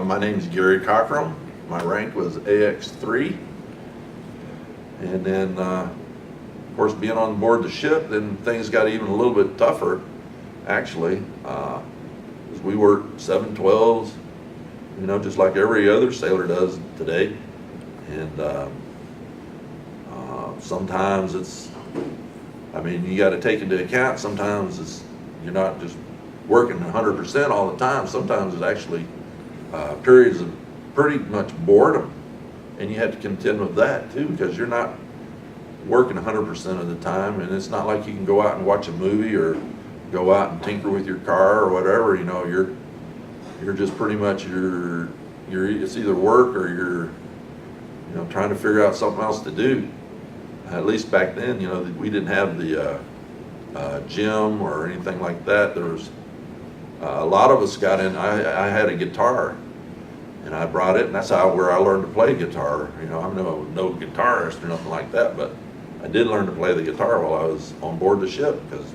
My name is Gary Cockerham. My rank was AX3. And then, of course, being on board the ship, then things got even a little bit tougher, actually. 'Cause we worked 7/12s, you know, just like every other sailor does today. And sometimes you got to take into account, sometimes you're not just working 100% all the time. Sometimes it's actually periods of pretty much boredom, and you have to contend with that too, because you're not working 100% of the time, and it's not like you can go out and watch a movie or go out and tinker with your car or whatever. You know, you're just pretty much it's either work or you're trying to figure out something else to do. At least back then, we didn't have the gym or anything like that. There was a lot of us got in. I had a guitar, and I brought it, and that's where I learned to play guitar. I'm no guitarist or nothing like that, but I did learn to play the guitar while I was on board the ship, because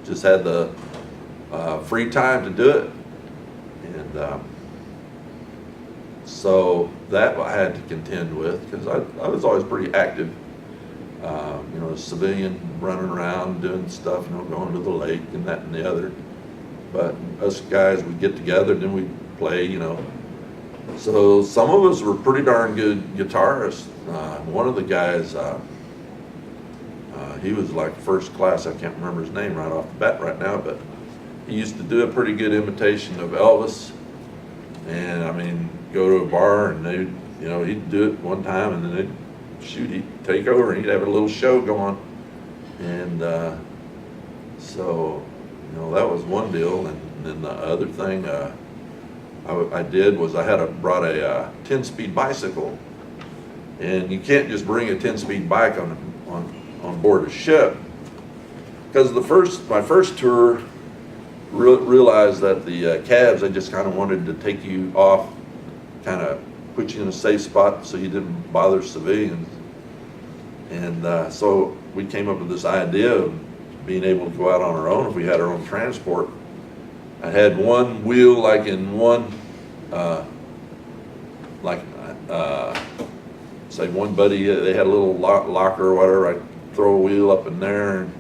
just had the free time to do it. And so that I had to contend with, because I was always pretty active. A civilian running around doing stuff, going to the lake and that and the other. But us guys would get together, and then we'd play, So some of us were pretty darn good guitarists. One of the guys, he was like first class. I can't remember his name right off the bat right now, but he used to do a pretty good imitation of Elvis. And go to a bar, and he'd do it one time, and then he'd take over, and he'd have a little show going. And so that was one deal. And then the other thing I did was I brought a 10-speed bicycle. And you can't just bring a 10-speed bike on board a ship, because my first tour realized that the cabs, they just kind of wanted to take you off, kind of put you in a safe spot so you didn't bother civilians. And so we came up with this idea of being able to go out on our own if we had our own transport. I had one wheel, like in one, say one buddy, they had a little locker or whatever. I'd throw a wheel up in there and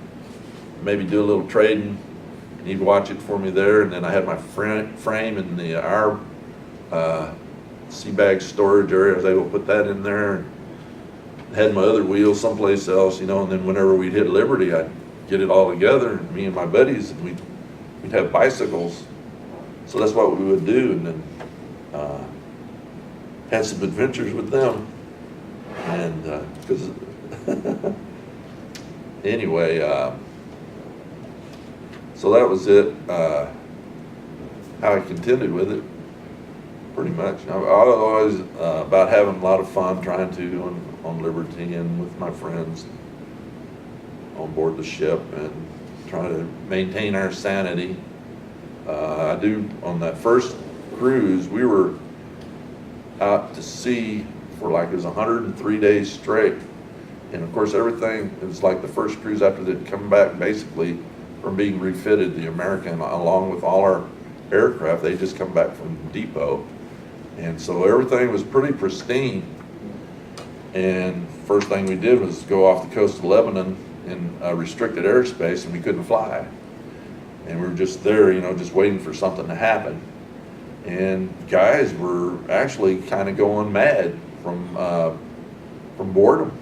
maybe do a little trading, and he'd watch it for me there. And then I had my frame in our sea bag storage area. I was able to put that in there, and had my other wheel someplace else, and then whenever we'd hit Liberty, I'd get it all together, and me and my buddies, and we'd have bicycles. So that's what we would do, and then had some adventures with them. And because anyway, so that was it. How I contended with it, pretty much. I was always about having a lot of fun trying to on Liberty and with my friends on board the ship, and trying to maintain our sanity. On that first cruise, we were out to sea for it was 103 days straight. And of course, everything, it was like the first cruise after they'd come back basically from being refitted, the American, along with all our aircraft, they just come back from depot. And so everything was pretty pristine. And first thing we did was go off the coast of Lebanon in restricted airspace, and we couldn't fly. And we were just there, just waiting for something to happen. And guys were actually kind of going mad from boredom.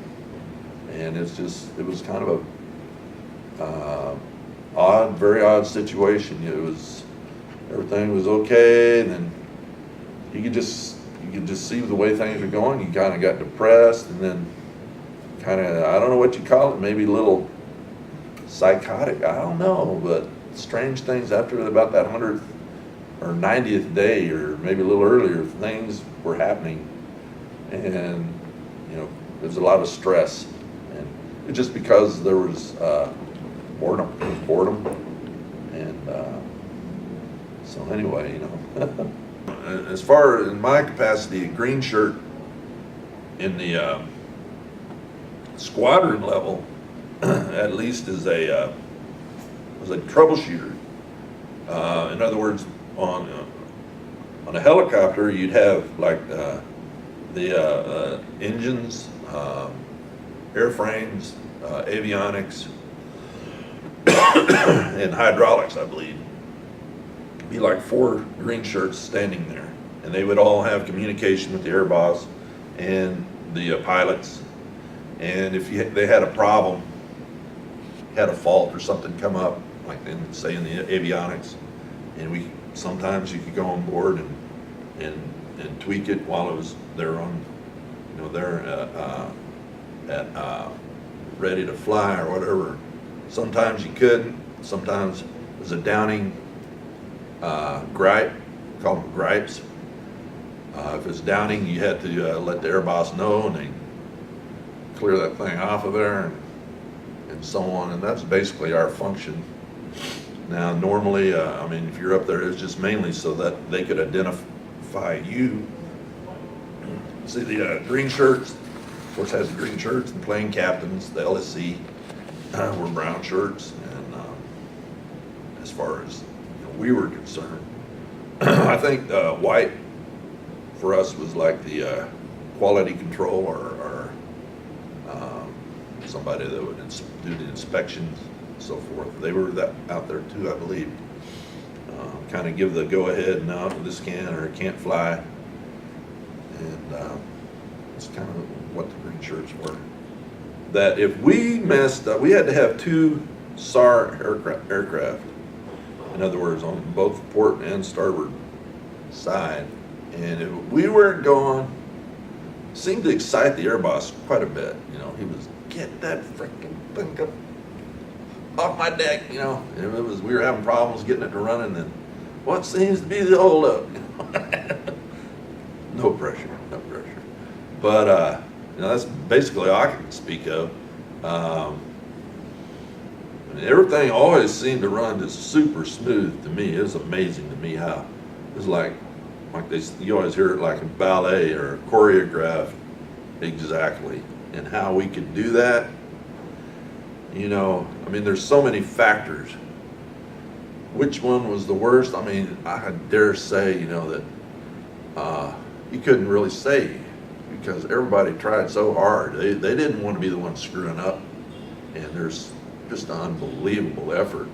And it was kind of a very odd situation. Everything was okay, and then you could just see the way things were going. You kind of got depressed, and then kind of, I don't know what you call it, maybe a little psychotic, I don't know, but strange things after about that 100th or 90th day, or maybe a little earlier, things were happening. And there's a lot of stress, and it's just because there was boredom. And so anyway, as far in my capacity, a green shirt in the squadron level, at least was a troubleshooter. In other words, On a helicopter, you'd have like the engines, airframes, avionics, and hydraulics, I believe. Be like 4 green shirts standing there, and they would all have communication with the air boss and the pilots. And if they had a problem, had a fault or something come up, like say in the avionics, and sometimes you could go on board and tweak it while it was there on, ready to fly or whatever. Sometimes you couldn't. Sometimes it was a downing gripe, call them gripes. If it's downing, you had to let the air boss know, and they clear that thing off of there, and so on. And that's basically our function. Now, normally, if you're up there, it's just mainly so that they could identify you. See, the green shirts, of course, has the green shirts, and plane captains, the LSC, were brown shirts. And as far as we were concerned, I think white for us was like the quality control or somebody that would do the inspections and so forth. They were out there too, I believe. Kind of give the go-ahead, no, this can or it can't fly. And it's kind of what the green shirts were. That if we messed up, we had to have 2 SAR aircraft. In other words, on both port and starboard side. And if we weren't going, it seemed to excite the air boss quite a bit. He was, get that freaking thing off my deck, and we were having problems getting it to running, and what seems to be the holdup? No pressure. But that's basically all I can speak of. Everything always seemed to run just super smooth to me. It was amazing to me how it was like you always hear it like a ballet or choreographed exactly, and how we could do that. There's so many factors. Which one was the worst? I dare say, that you couldn't really say, because everybody tried so hard. They didn't want to be the ones screwing up, and there's just an unbelievable effort